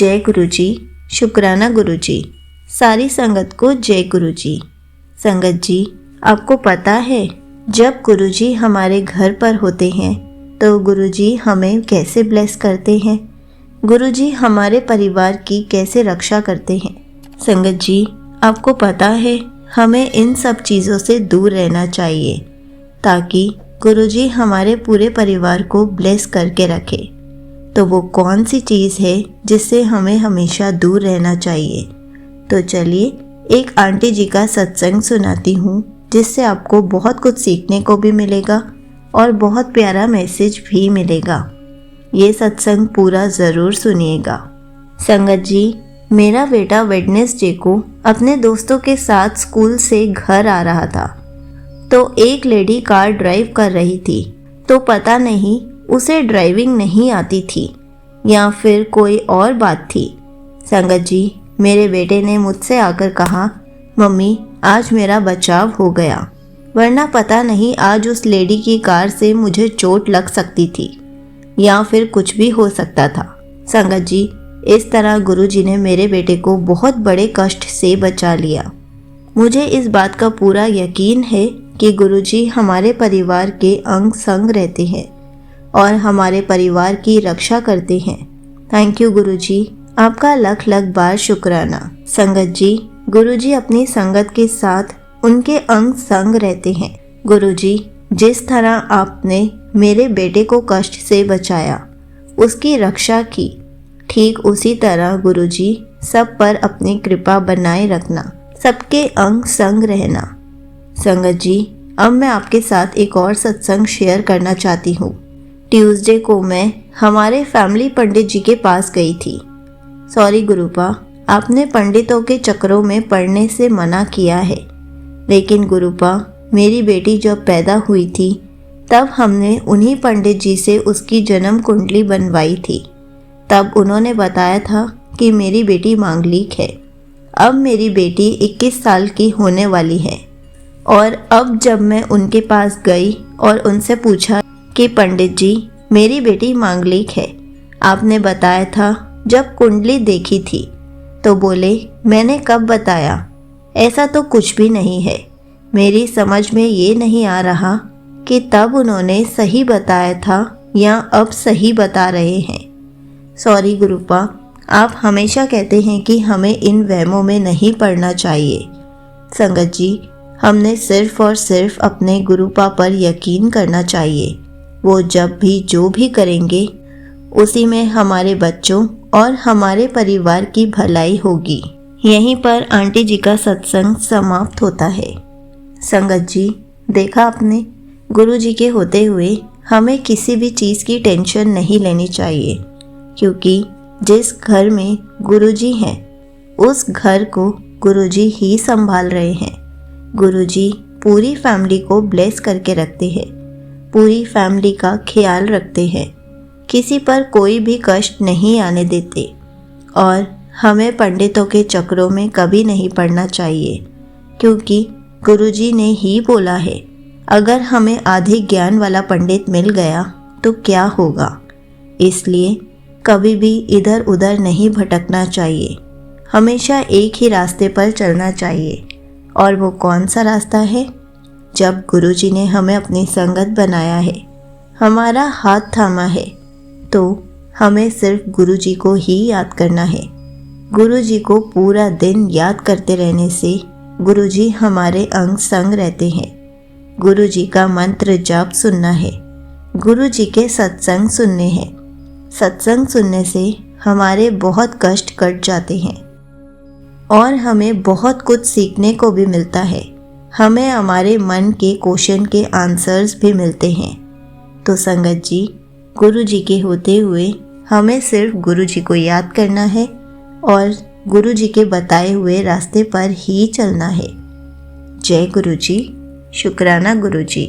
जय गुरु जी, शुक्राना गुरु जी। सारी संगत को जय गुरु जी। संगत जी, आपको पता है जब गुरु जी हमारे घर पर होते हैं तो गुरु जी हमें कैसे ब्लेस करते हैं, गुरु जी हमारे परिवार की कैसे रक्षा करते हैं। संगत जी, आपको पता है हमें इन सब चीज़ों से दूर रहना चाहिए ताकि गुरु जी हमारे पूरे परिवार को ब्लेस करके रखे। तो वो कौन सी चीज़ है जिससे हमें हमेशा दूर रहना चाहिए? तो चलिए एक आंटी जी का सत्संग सुनाती हूँ जिससे आपको बहुत कुछ सीखने को भी मिलेगा और बहुत प्यारा मैसेज भी मिलेगा। ये सत्संग पूरा ज़रूर सुनिएगा। संगत जी, मेरा बेटा वेडनेसडे को अपने दोस्तों के साथ स्कूल से घर आ रहा था तो एक लेडी कार ड्राइव कर रही थी। तो पता नहीं उसे ड्राइविंग नहीं आती थी या फिर कोई और बात थी। संगत जी, मेरे बेटे ने मुझसे आकर कहा, मम्मी आज मेरा बचाव हो गया, वरना पता नहीं आज उस लेडी की कार से मुझे चोट लग सकती थी या फिर कुछ भी हो सकता था। संगत जी, इस तरह गुरुजी ने मेरे बेटे को बहुत बड़े कष्ट से बचा लिया। मुझे इस बात का पूरा यकीन है कि गुरुजी हमारे परिवार के अंग संग रहते हैं और हमारे परिवार की रक्षा करते हैं। थैंक यू गुरुजी, आपका लख लख बार शुक्राना। संगत जी, गुरुजी अपनी संगत के साथ उनके अंग संग रहते हैं। गुरुजी, जिस तरह आपने मेरे बेटे को कष्ट से बचाया, उसकी रक्षा की, ठीक उसी तरह गुरुजी सब पर अपनी कृपा बनाए रखना, सबके अंग संग रहना। संगत जी, अब मैं आपके साथ एक और सत्संग शेयर करना चाहती हूँ। ट्यूसडे को मैं हमारे फैमिली पंडित जी के पास गई थी। सॉरी गुरुपा, आपने पंडितों के चक्रों में पढ़ने से मना किया है, लेकिन गुरुपा मेरी बेटी जब पैदा हुई थी तब हमने उन्हीं पंडित जी से उसकी जन्म कुंडली बनवाई थी। तब उन्होंने बताया था कि मेरी बेटी मांगलिक है। अब मेरी बेटी 21 साल की होने वाली है और अब जब मैं उनके पास गई और उनसे पूछा कि पंडित जी मेरी बेटी मांगलिक है, आपने बताया था जब कुंडली देखी थी, तो बोले मैंने कब बताया, ऐसा तो कुछ भी नहीं है। मेरी समझ में ये नहीं आ रहा कि तब उन्होंने सही बताया था या अब सही बता रहे हैं। सॉरी गुरुपा, आप हमेशा कहते हैं कि हमें इन वहमों में नहीं पड़ना चाहिए। संगत जी, हमने सिर्फ और सिर्फ अपने गुरुपा पर यकीन करना चाहिए। वो जब भी जो भी करेंगे उसी में हमारे बच्चों और हमारे परिवार की भलाई होगी। यहीं पर आंटी जी का सत्संग समाप्त होता है। संगत जी, देखा आपने, गुरु जी के होते हुए हमें किसी भी चीज़ की टेंशन नहीं लेनी चाहिए, क्योंकि जिस घर में गुरु जी हैं उस घर को गुरु जी ही संभाल रहे हैं। गुरु जी पूरी फैमिली को ब्लेस करके रखते हैं, पूरी फैमिली का ख्याल रखते हैं, किसी पर कोई भी कष्ट नहीं आने देते और हमें पंडितों के चक्रों में कभी नहीं पड़ना चाहिए, क्योंकि गुरुजी ने ही बोला है अगर हमें आधे ज्ञान वाला पंडित मिल गया तो क्या होगा। इसलिए कभी भी इधर उधर नहीं भटकना चाहिए, हमेशा एक ही रास्ते पर चलना चाहिए। और वो कौन सा रास्ता है? जब गुरुजी ने हमें अपनी संगत बनाया है, हमारा हाथ थामा है, तो हमें सिर्फ गुरुजी को ही याद करना है। गुरुजी को पूरा दिन याद करते रहने से गुरुजी हमारे अंग संग रहते हैं। गुरुजी का मंत्र जाप सुनना है, गुरुजी के सत्संग सुनने हैं। सत्संग सुनने से हमारे बहुत कष्ट कट जाते हैं और हमें बहुत कुछ सीखने को भी मिलता है। हमें हमारे मन के क्वेश्चन के आंसर्स भी मिलते हैं। तो संगत जी, गुरु जी के होते हुए हमें सिर्फ गुरु जी को याद करना है और गुरु जी के बताए हुए रास्ते पर ही चलना है। जय गुरु जी, शुक्राना गुरु जी।